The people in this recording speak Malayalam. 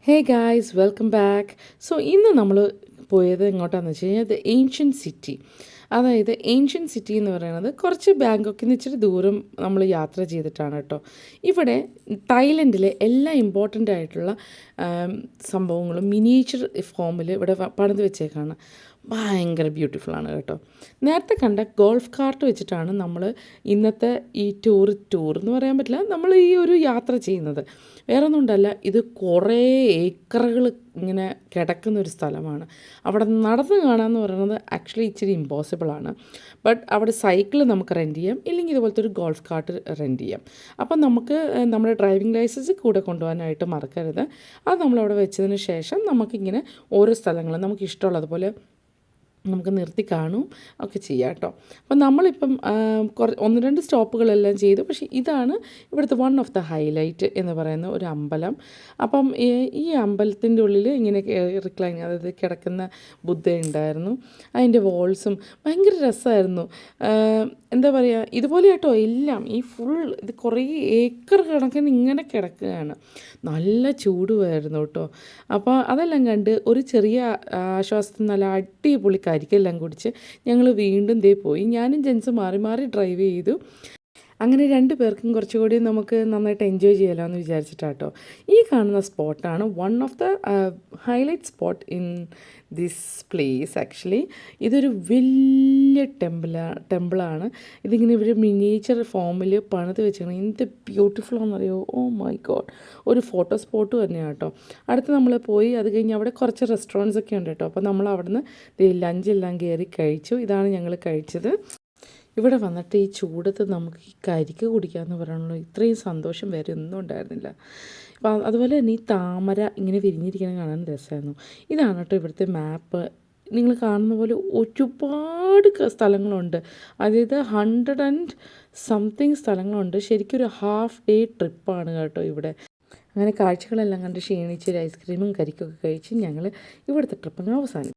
Hey guys welcome back. So ഇന്ന് നമ്മൾ പോയത് എങ്ങോട്ടാണെന്ന് വെച്ച് കഴിഞ്ഞാൽ ഏൻഷ്യൻ സിറ്റി. അതായത് ഏൻഷ്യൻ സിറ്റി എന്ന് പറയുന്നത് കുറച്ച് ബാങ്കോക്കിൽ നിന്ന് ഇച്ചിരി ദൂരം നമ്മൾ യാത്ര ചെയ്തിട്ടാണ് കേട്ടോ. ഇവിടെ തായ്ലൻഡിലെ എല്ലാ ഇമ്പോർട്ടൻ്റ് ആയിട്ടുള്ള സംഭവങ്ങളും മിനിയേച്ചർ ഫോമിൽ ഇവിടെ പണിത് വെച്ചേക്കാണ്. ഭയങ്കര ബ്യൂട്ടിഫുള്ളാണ് കേട്ടോ. നേരത്തെ കണ്ട ഗോൾഫ് കാർട്ട് വെച്ചിട്ടാണ് നമ്മൾ ഇന്നത്തെ ഈ ടൂർ എന്ന് പറയാൻ പറ്റില്ല, നമ്മൾ ഈ ഒരു യാത്ര ചെയ്യുന്നത്. വേറെ ഒന്നുകൊണ്ടല്ല, ഇത് കുറേ ഏക്കറുകൾ ഇങ്ങനെ കിടക്കുന്ന ഒരു സ്ഥലമാണ്. അവിടെ നടന്ന് കാണാമെന്ന് പറയുന്നത് ആക്ച്വലി ഇച്ചിരി ഇമ്പോസിബിളാണ്. ബട്ട് അവിടെ സൈക്കിൾ നമുക്ക് റെൻറ്റ് ചെയ്യാം, ഇല്ലെങ്കിൽ ഇതുപോലത്തെ ഒരു ഗോൾഫ് കാർട്ട് റെൻറ്റ് ചെയ്യാം. അപ്പം നമുക്ക് നമ്മുടെ ഡ്രൈവിംഗ് ലൈസൻസ് കൂടെ കൊണ്ടുപോകാനായിട്ട് മറക്കരുത്. അത് നമ്മളവിടെ വെച്ചതിന് ശേഷം നമുക്കിങ്ങനെ ഓരോ സ്ഥലങ്ങളും നമുക്ക് ഇഷ്ടമുള്ളതുപോലെ നമുക്ക് നിർത്തി കാണും ഒക്കെ ചെയ്യാം കേട്ടോ. അപ്പം നമ്മളിപ്പം ഒന്ന് രണ്ട് സ്റ്റോപ്പുകളെല്ലാം ചെയ്തു. പക്ഷേ ഇതാണ് ഇവിടുത്തെ വൺ ഓഫ് ദ ഹൈലൈറ്റ് എന്ന് പറയുന്ന ഒരു അമ്പലം. അപ്പം ഈ അമ്പലത്തിൻ്റെ ഉള്ളിൽ ഇങ്ങനെ റിക്ലൈൻ, അതായത് കിടക്കുന്ന ബുദ്ധ ഉണ്ടായിരുന്നു. അതിൻ്റെ വോൾസും ഭയങ്കര രസമായിരുന്നു. എന്താ പറയുക, ഇതുപോലെ കേട്ടോ എല്ലാം ഈ ഫുൾ ഇത് കുറേ ഏക്കർ കണക്കിന് ഇങ്ങനെ കിടക്കുകയാണ്. നല്ല ചൂടുമായിരുന്നു കേട്ടോ. അപ്പോൾ അതെല്ലാം കണ്ട് ഒരു ചെറിയ ആശ്വാസത്തിന് നല്ല അടിപൊളി കരിക്കെല്ലാം കുടിച്ച് ഞങ്ങൾ വീണ്ടും പോയി. ഞാനും ജെൻസ് മാറി മാറി ഡ്രൈവ് ചെയ്തു. അങ്ങനെ രണ്ട് പേർക്കും കുറച്ചുകൂടി നമുക്ക് നന്നായിട്ട് എൻജോയ് ചെയ്യാമല്ലോ എന്ന് വിചാരിച്ചിട്ടാട്ടോ. ഈ കാണുന്ന സ്പോട്ടാണ് one of the highlight spot in this place. Actually ഇതൊരു വലിയ ടെമ്പിളാണ്. ഇതിങ്ങനെ ഇവർ മിനിയേച്ചർ ഫോമിൽ പണിത് വെച്ചിരിക്കണം. എന്ത് ബ്യൂട്ടിഫുൾ ആണെന്നറിയോ. Oh my God. ഒരു ഫോട്ടോ സ്പോട്ട് തന്നെയാണ് കേട്ടോ. അടുത്ത് നമ്മൾ പോയി, അത് കഴിഞ്ഞ് അവിടെ കുറച്ച് റെസ്റ്റോറൻറ്റ്സ് ഒക്കെ ഉണ്ട് കേട്ടോ. അപ്പോൾ നമ്മൾ അവിടെ നിന്ന് ലഞ്ചെല്ലാം കയറി കഴിച്ചു. ഇതാണ് ഞങ്ങൾ കഴിച്ചത്. ഇവിടെ വന്നിട്ട് ഈ ചൂടത്ത് നമുക്ക് ഈ കരിക്ക് കുടിക്കാമെന്ന് പറയാനുള്ള ഇത്രയും സന്തോഷം വേറെ ഒന്നും ഉണ്ടായിരുന്നില്ല. അപ്പം അതുപോലെ തന്നെ ഈ താമര ഇങ്ങനെ വിരിഞ്ഞിരിക്കുന്നത് കാണാൻ രസമായിരുന്നു. ഇതാണ് കേട്ടോ ഇവിടുത്തെ മാപ്പ്. നിങ്ങൾ കാണുന്ന പോലെ ഒരുപാട് സ്ഥലങ്ങളുണ്ട്. അതായത് 100 സ്ഥലങ്ങളുണ്ട്. ശരിക്കും ഒരു ഹാഫ് ഡേ ട്രിപ്പാണ് കേട്ടോ ഇവിടെ. അങ്ങനെ കാഴ്ചകളെല്ലാം കണ്ട് ക്ഷീണിച്ച് ഒരു ഐസ്ക്രീമും കരിക്കൊക്കെ കഴിച്ച് ഞങ്ങൾ ഇവിടുത്തെ ട്രിപ്പ് അങ്ങ് അവസാനിച്ചു.